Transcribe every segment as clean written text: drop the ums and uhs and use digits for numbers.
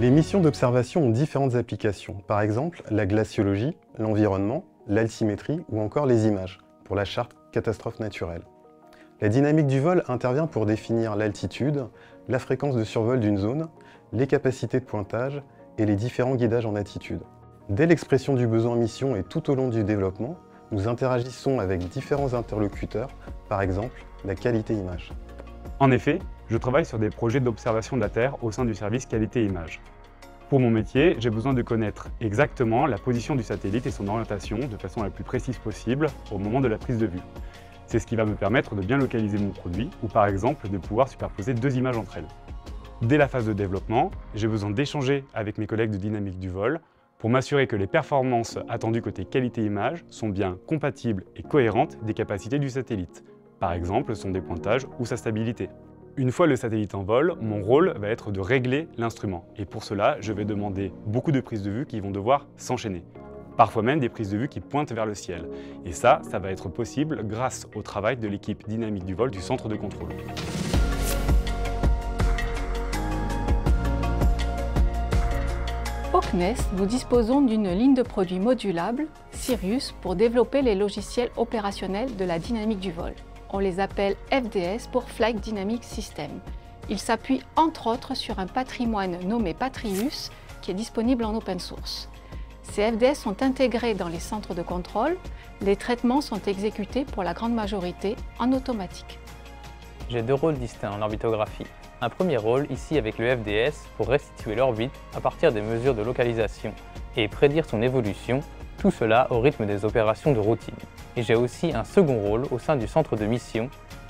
Les missions d'observation ont différentes applications, par exemple la glaciologie, l'environnement, l'altimétrie ou encore les images, pour la charte catastrophe naturelle. La dynamique du vol intervient pour définir l'altitude, la fréquence de survol d'une zone, les capacités de pointage et les différents guidages en attitude. Dès l'expression du besoin mission et tout au long du développement, nous interagissons avec différents interlocuteurs, par exemple la qualité image. En effet, je travaille sur des projets d'observation de la Terre au sein du service qualité-image. Pour mon métier, j'ai besoin de connaître exactement la position du satellite et son orientation de façon la plus précise possible au moment de la prise de vue. C'est ce qui va me permettre de bien localiser mon produit ou par exemple de pouvoir superposer deux images entre elles. Dès la phase de développement, j'ai besoin d'échanger avec mes collègues de dynamique du vol pour m'assurer que les performances attendues côté qualité-image sont bien compatibles et cohérentes des capacités du satellite, par exemple son dépointage ou sa stabilité. Une fois le satellite en vol, mon rôle va être de régler l'instrument. Et pour cela, je vais demander beaucoup de prises de vue qui vont devoir s'enchaîner. Parfois même des prises de vue qui pointent vers le ciel. Et ça va être possible grâce au travail de l'équipe dynamique du vol du centre de contrôle. Au CNES, nous disposons d'une ligne de produits modulable, Sirius, pour développer les logiciels opérationnels de la dynamique du vol. On les appelle FDS pour Flight Dynamic System. Ils s'appuient entre autres sur un patrimoine nommé Patrius qui est disponible en open source. Ces FDS sont intégrés dans les centres de contrôle. Les traitements sont exécutés pour la grande majorité en automatique. J'ai deux rôles distincts en orbitographie. Un premier rôle ici avec le FDS pour restituer l'orbite à partir des mesures de localisation et prédire son évolution, tout cela au rythme des opérations de routine. Et j'ai aussi un second rôle au sein du centre de mission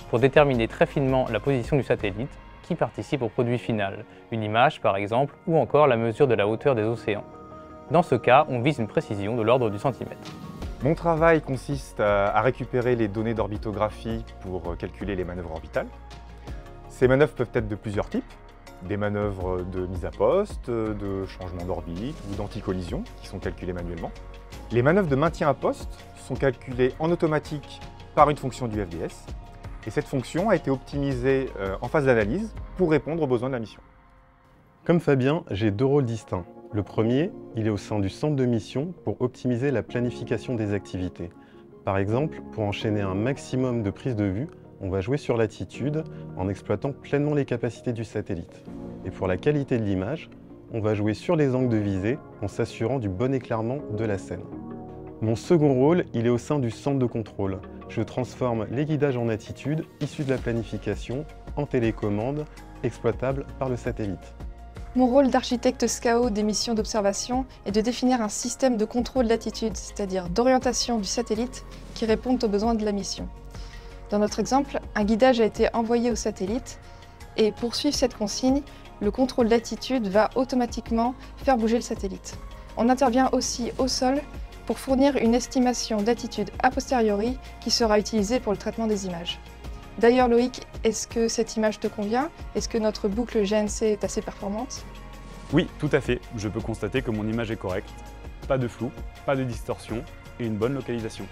pour déterminer très finement la position du satellite qui participe au produit final, une image par exemple, ou encore la mesure de la hauteur des océans. Dans ce cas, on vise une précision de l'ordre du centimètre. Mon travail consiste à récupérer les données d'orbitographie pour calculer les manœuvres orbitales. Ces manœuvres peuvent être de plusieurs types, des manœuvres de mise à poste, de changement d'orbite ou d'anti-collision qui sont calculées manuellement. Les manœuvres de maintien à poste sont calculées en automatique par une fonction du FDS et cette fonction a été optimisée en phase d'analyse pour répondre aux besoins de la mission. Comme Fabien, j'ai deux rôles distincts. Le premier, il est au sein du centre de mission pour optimiser la planification des activités. Par exemple, pour enchaîner un maximum de prises de vue, on va jouer sur l'attitude en exploitant pleinement les capacités du satellite. Et pour la qualité de l'image, on va jouer sur les angles de visée en s'assurant du bon éclairement de la scène. Mon second rôle, il est au sein du centre de contrôle. Je transforme les guidages en attitude issus de la planification en télécommande exploitable par le satellite. Mon rôle d'architecte SCAO des missions d'observation est de définir un système de contrôle d'attitude, c'est-à-dire d'orientation du satellite qui répondent aux besoins de la mission. Dans notre exemple, un guidage a été envoyé au satellite et pour suivre cette consigne, le contrôle d'attitude va automatiquement faire bouger le satellite. On intervient aussi au sol pour fournir une estimation d'attitude a posteriori qui sera utilisée pour le traitement des images. D'ailleurs Loïc, est-ce que cette image te convient? Est-ce que notre boucle GNC est assez performante? Oui, tout à fait. Je peux constater que mon image est correcte. Pas de flou, pas de distorsion et une bonne localisation.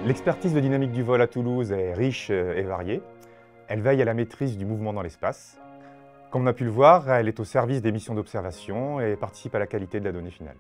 L'expertise de dynamique du vol à Toulouse est riche et variée. Elle veille à la maîtrise du mouvement dans l'espace. Comme on a pu le voir, elle est au service des missions d'observation et participe à la qualité de la donnée finale.